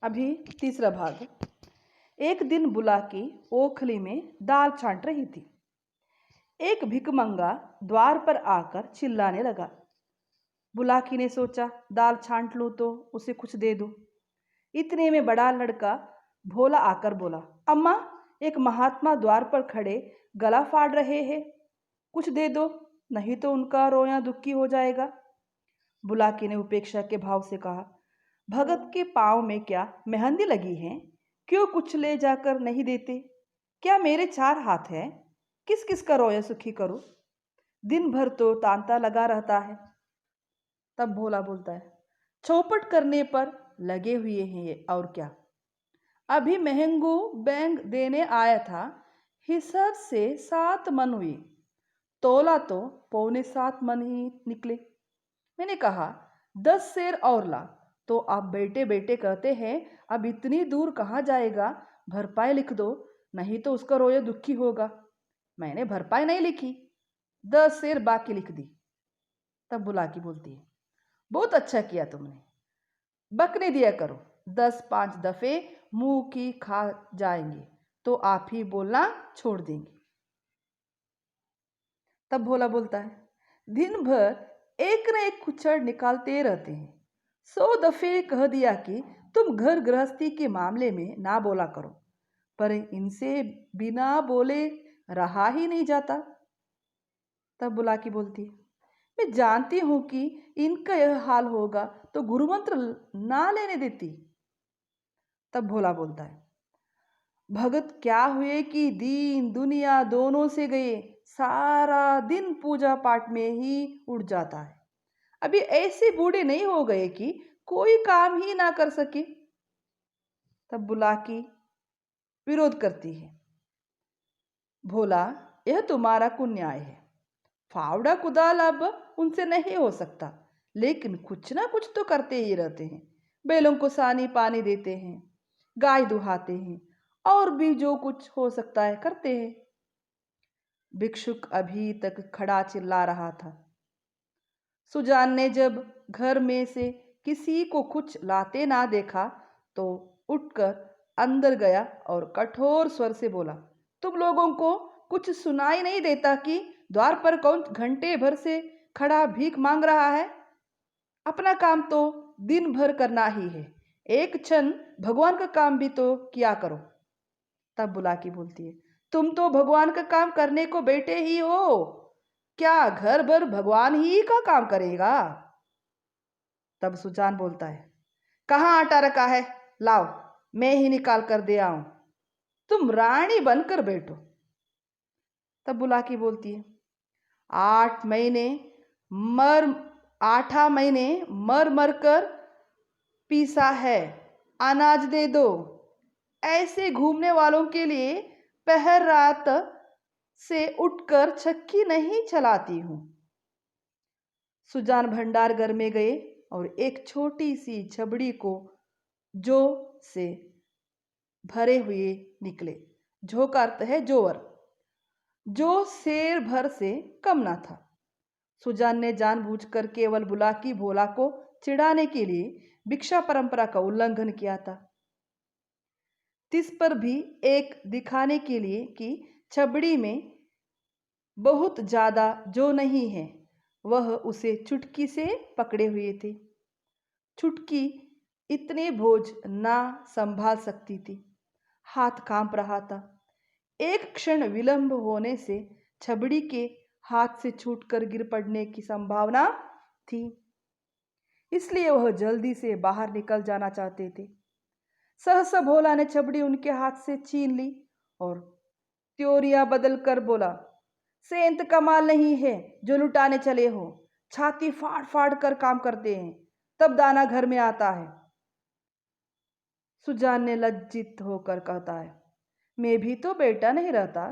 अभी तीसरा भाग। एक दिन बुलाकी ओखली में दाल छांट रही थी। एक भिकमंगा द्वार पर आकर चिल्लाने लगा। बुलाकी ने सोचा दाल छांट लूं तो उसे कुछ दे दूं। इतने में बड़ा लड़का भोला आकर बोला, अम्मा, एक महात्मा द्वार पर खड़े गला फाड़ रहे हैं, कुछ दे दो, नहीं तो उनका रोया दुखी हो जाएगा। बुलाकी ने उपेक्षा के भाव से कहा, भगत के पांव में क्या मेहंदी लगी है? क्यों कुछ ले जाकर नहीं देते? क्या मेरे 4 हाथ हैं? किस किस का रोया सुखी करूं? दिन भर तो तांता लगा रहता है। तब भोला बोलता है, चौपट करने पर लगे हुए हैं ये, और क्या। अभी महंगू बैंग देने आया था, हिसाब से 7 मन हुई, तोला तो 6.25 मन ही निकले। मैंने कहा 10 सेर और ला, तो आप बेटे बेटे कहते हैं, अब इतनी दूर कहाँ जाएगा? भरपाई लिख दो, नहीं तो उसका रोया दुखी होगा। मैंने भरपाई नहीं लिखी, 10 सेर बाकी लिख दी। तब बुलाकी बोलती है, बहुत अच्छा किया तुमने, बकने दिया करो, 10-5 दफे मुंह की खा जाएंगे तो आप ही बोलना छोड़ देंगे। तब भोला बोलता है, दिन भर एक न एक कुचड़ निकालते रहते हैं, 100 दफे कह दिया कि तुम घर गृहस्थी के मामले में ना बोला करो, पर इनसे बिना बोले रहा ही नहीं जाता। तब बुलाकी बोलती है, मैं जानती हूं कि इनका यह हाल होगा तो गुरुमंत्र ना लेने देती। तब भोला बोलता है, भगत क्या हुए कि दीन दुनिया दोनों से गए, सारा दिन पूजा पाठ में ही उड़ जाता है। अभी ऐसे बूढ़े नहीं हो गए कि कोई काम ही ना कर सके। तब बुलाकी विरोध करती है, भोला, यह तुम्हारा कुन्याय है, फावड़ा कुदाल अब उनसे नहीं हो सकता, लेकिन कुछ ना कुछ तो करते ही रहते हैं। बैलों को सानी पानी देते हैं, गाय दुहाते हैं, और भी जो कुछ हो सकता है करते हैं। भिक्षुक अभी तक खड़ा चिल्ला रहा था। सुजान ने जब घर में से किसी को कुछ लाते ना देखा तो उठकर अंदर गया और कठोर स्वर से बोला, तुम लोगों को कुछ सुनाई नहीं देता कि द्वार पर कौन घंटे भर से खड़ा भीख मांग रहा है? अपना काम तो दिन भर करना ही है, एक क्षण भगवान का काम भी तो किया करो। तब बुलाकी बोलती है, तुम तो भगवान का काम करने को बैठे ही हो, क्या घर भर भगवान ही का काम करेगा? तब सुजान बोलता है, कहाँ आटा रखा है, लाओ, मैं ही निकाल कर दे आऊं, तुम रानी बनकर बैठो। तब बुलाकी बोलती है, 8 महीने मर 8 महीने मर मर कर पीसा है, अनाज दे दो। ऐसे घूमने वालों के लिए पहर रात से उठकर चक्की नहीं चलाती हूं। सुजान भंडार घर में गए और एक छोटी सी छबड़ी को जो से भरे हुए निकले। झो का अर्थ है जोवर, जो शेर भर से कम ना था। सुजान ने जानबूझकर केवल बुलाकी भोला को चिढ़ाने के लिए भिक्षा परंपरा का उल्लंघन किया था। तिस पर भी एक दिखाने के लिए कि छबड़ी में बहुत ज्यादा जो नहीं है, वह उसे चुटकी से पकड़े हुए थे। चुटकी इतने बोझ ना संभाल सकती थी, हाथ कांप रहा था। एक क्षण विलंब होने से छबड़ी के हाथ से छूटकर गिर पड़ने की संभावना थी, इसलिए वह जल्दी से बाहर निकल जाना चाहते थे। सहसा भोला ने छबड़ी उनके हाथ से छीन ली और त्योरिया बदल कर बोला, सेंत कमाल नहीं है जो लुटाने चले हो, छाती फाड़ फाड़ कर काम करते हैं, तब दाना घर में आता है। सुजान ने लज्जित होकर कहता है, मैं भी तो बेटा नहीं रहता।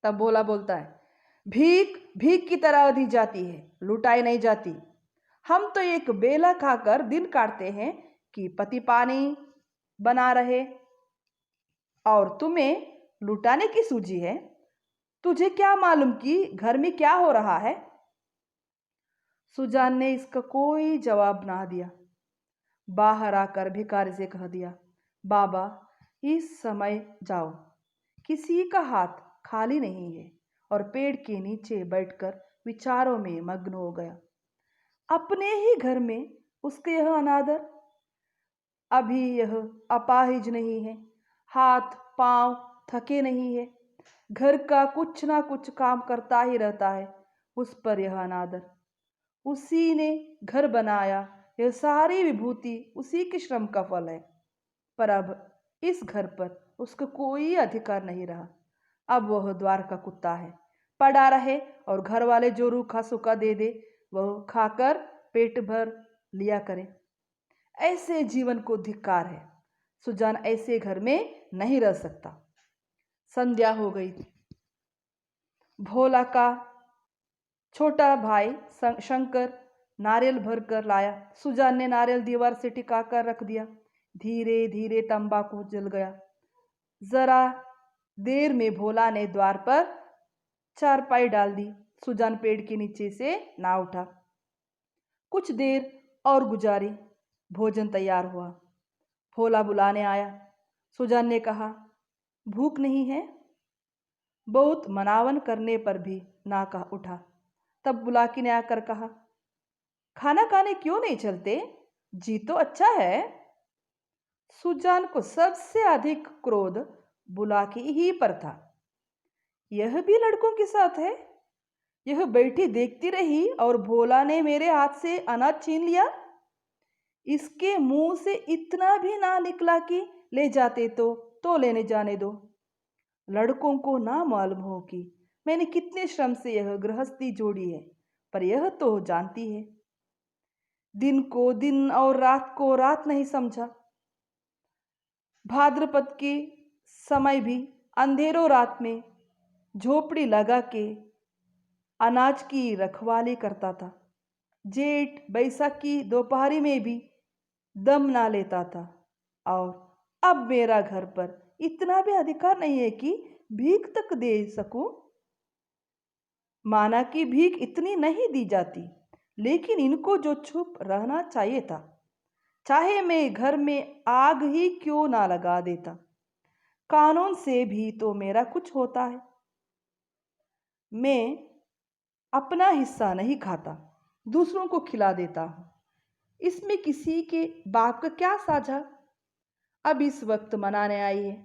तब भोला बोलता है, भीख भीख की तरह दी जाती है, लुटाई नहीं जाती। हम तो एक बेला खाकर दिन काटते हैं कि पति पानी बना रहे, और तुम्हें लुटाने की सूझी है? तुझे क्या मालूम कि घर में क्या हो रहा है? सुजान ने इसका कोई जवाब ना दिया। बाहर आकर भिखारी से कह दिया, बाबा इस समय जाओ, किसी का हाथ खाली नहीं है। और पेड़ के नीचे बैठकर विचारों में मग्न हो गया। अपने ही घर में उसके यह अनादर। अभी यह अपाहिज नहीं है, हाथ पांव थके नहीं है, घर का कुछ ना कुछ काम करता ही रहता है, उस पर यह अनादर। उसी ने घर बनाया, यह सारी विभूति उसी के श्रम का फल है। पर अब इस घर पर उसका कोई अधिकार नहीं रहा। अब वह द्वार का कुत्ता है, पड़ा रहे और घर वाले जो रूखा सूखा दे दे वह खाकर पेट भर लिया करे। ऐसे जीवन को धिक्कार है। सुजान ऐसे घर में नहीं रह सकता। संध्या हो गई थी। भोला का छोटा भाई शंकर नारियल भर कर लाया। सुजान ने नारियल दीवार से टिका कर रख दिया। धीरे धीरे तंबाकू जल गया। जरा देर में भोला ने द्वार पर चारपाई डाल दी। सुजान पेड़ के नीचे से ना उठा। कुछ देर और गुजारी, भोजन तैयार हुआ। भोला बुलाने आया। सुजान ने कहा, भूख नहीं है? बहुत मनावन करने पर भी ना कहा उठा। तब बुलाकी ने आकर कहा, खाना खाने क्यों नहीं चलते? जी तो अच्छा है। सुजान को सबसे अधिक क्रोध बुलाकी ही पर था। यह भी लड़कों के साथ है। यह बैठी देखती रही और भोला ने मेरे हाथ से अनाज छीन लिया। इसके मुंह से इतना भी ना निकला कि ले जाते तो लेने जाने दो। लड़कों को ना मालूम हो कि मैंने कितने श्रम से यह गृहस्थी जोड़ी है, पर यह तो जानती है। दिन को दिन और रात को रात नहीं समझा। भाद्रपद के समय भी अंधेरों रात में झोपड़ी लगा के अनाज की रखवाली करता था। जेठ बैसाखी दोपहरी में भी दम ना लेता था। और अब मेरा घर पर इतना भी अधिकार नहीं है कि भीख तक दे सकूं। माना कि भीख इतनी नहीं दी जाती, लेकिन इनको जो छुप रहना चाहिए था, चाहे मैं घर में आग ही क्यों ना लगा देता, कानून से भी तो मेरा कुछ होता है। मैं अपना हिस्सा नहीं खाता, दूसरों को खिला देता हूं। इसमें किसी के बाप का क्या साझा? अब इस वक्त मनाने आई है,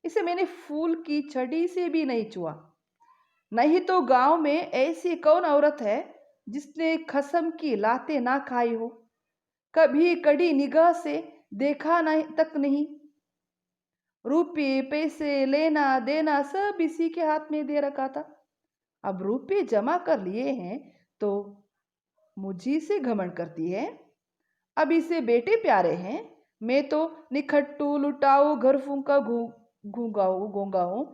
इसे मैंने फूल की छड़ी से भी नहीं छुआ। नहीं तो गांव में ऐसी कौन औरत है जिसने खसम की लाते ना खाई हो, कभी कड़ी निगाह से देखा नहीं तक नहीं। रुपये पैसे लेना देना सब इसी के हाथ में दे रखा था। अब रुपये जमा कर लिए हैं तो मुझी से घमंड करती है। अब इसे बेटे प्यारे हैं, मैं तो निखट्टू लुटाऊ घर फूंका घूंगाऊ गोंगा हूं।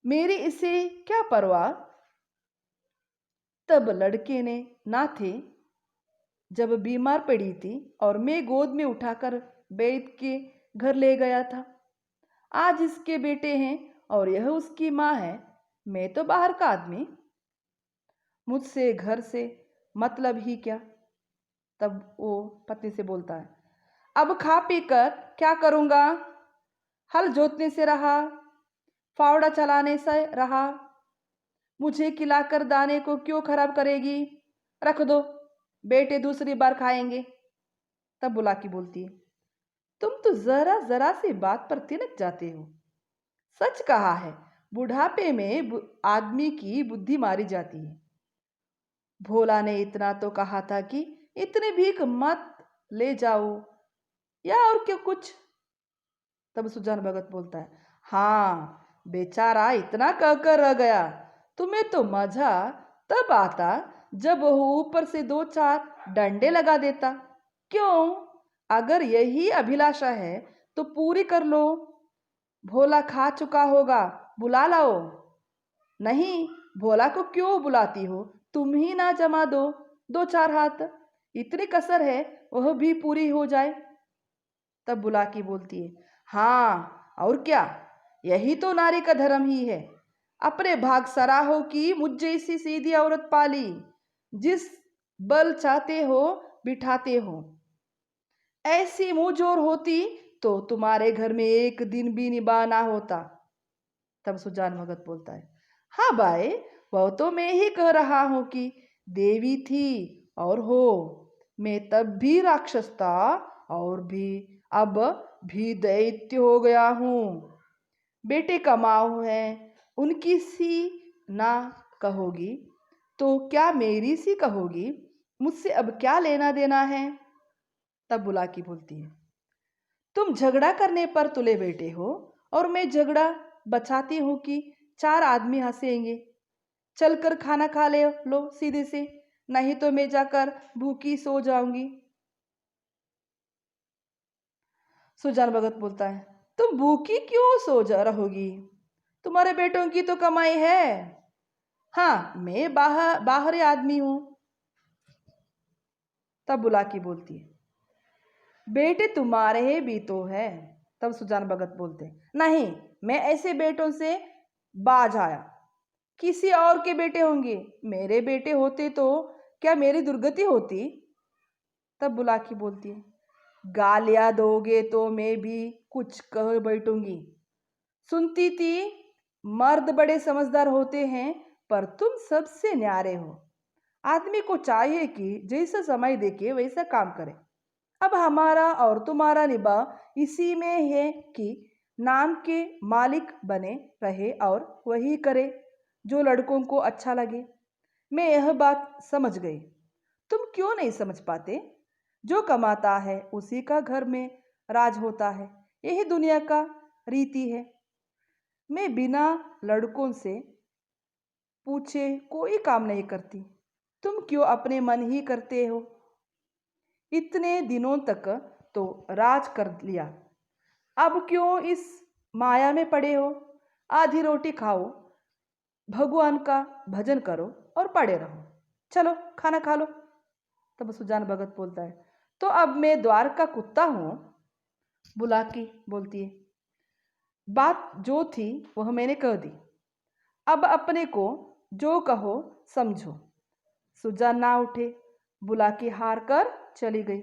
मेरी इसे क्या परवाह। तब लड़के ने ना थे जब बीमार पड़ी थी और मैं गोद में उठाकर वैद्य के घर ले गया था। आज इसके बेटे हैं और यह उसकी माँ है। मैं तो बाहर का आदमी, मुझसे घर से मतलब ही क्या। तब वो पत्नी से बोलता है, अब खा पी कर क्या करूँगा? हल जोतने से रहा, फावड़ा चलाने से रहा, मुझे खिलाकर दाने को क्यों खराब करेगी? रख दो, बेटे दूसरी बार खाएंगे। तब बुलाकी बोलती है, तुम तो जरा जरा सी बात पर तिनक जाते हो। सच कहा है, बुढ़ापे में आदमी की बुद्धि मारी जाती है। भोला ने इतना तो कहा था कि इतनी भीख मत ले जाओ या और क्यों कुछ। तब सुजान भगत बोलता है, हाँ बेचारा इतना कहकर रह गया। तुम्हें तो मजा तब आता जब वो ऊपर से दो चार डंडे लगा देता। क्यों? अगर यही अभिलाषा है तो पूरी कर लो। भोला खा चुका होगा, बुला लाओ। नहीं, भोला को क्यों बुलाती हो? तुम ही ना जमा दो दो चार हाथ, इतनी कसर है वह भी पूरी हो जाए। तब बुलाकी बोलती है, हाँ और क्या, यही तो नारी का धर्म ही है। अपने भाग सराहो कि मुझ जैसी सीधी औरत पाली, जिस बल चाहते हो बिठाते हो। ऐसी मुंह जोर होती तो तुम्हारे घर में एक दिन भी निभा ना होता। तब सुजान भगत बोलता है, हाँ भाई, वह तो मैं ही कह रहा हूं कि देवी थी और हो। मैं तब भी राक्षस था और भी अब भी दैत्य हो गया हूं। बेटे कमाऊ हैं, उनकी सी ना कहोगी तो क्या मेरी सी कहोगी? मुझसे अब क्या लेना देना है? तब बुलाकी बोलती है, तुम झगड़ा करने पर तुले बैठे हो और मैं झगड़ा बचाती हूं कि चार आदमी हंसेंगे। चलकर खाना खा ले लो सीधे से, नहीं तो मैं जाकर भूखी सो जाऊंगी। सुजान भगत बोलता है, तुम भूखी क्यों सो जा रहोगी? तुम्हारे बेटों की तो कमाई है। हाँ, मैं बाहरी आदमी हूं। तब बुलाकी बोलती है, बेटे तुम्हारे भी तो है। तब सुजान भगत बोलते हैं, नहीं, मैं ऐसे बेटों से बाज आया। किसी और के बेटे होंगे, मेरे बेटे होते तो क्या मेरी दुर्गति होती? तब बुलाकी बोलती है, गालियां दोगे तो मैं भी कुछ कह बैठूंगी। सुनती थी मर्द बड़े समझदार होते हैं, पर तुम सबसे न्यारे हो। आदमी को चाहिए कि जैसा समय देखे वैसा काम करे। अब हमारा और तुम्हारा निबाह इसी में है कि नाम के मालिक बने रहे और वही करे जो लड़कों को अच्छा लगे। मैं यह बात समझ गई, तुम क्यों नहीं समझ पाते? जो कमाता है उसी का घर में राज होता है, यही दुनिया का रीति है। मैं बिना लड़कों से पूछे कोई काम नहीं करती। तुम क्यों अपने मन ही करते हो? इतने दिनों तक तो राज कर लिया, अब क्यों इस माया में पड़े हो? आधी रोटी खाओ, भगवान का भजन करो और पड़े रहो। चलो खाना खा लो। तब सुजान भगत बोलता है, तो अब मैं द्वार का कुत्ता हूं? बुलाकी बोलती है, बात जो थी वह मैंने कह दी, अब अपने को जो कहो समझो। सुजान ना उठे, बुलाकी हार कर चली गई।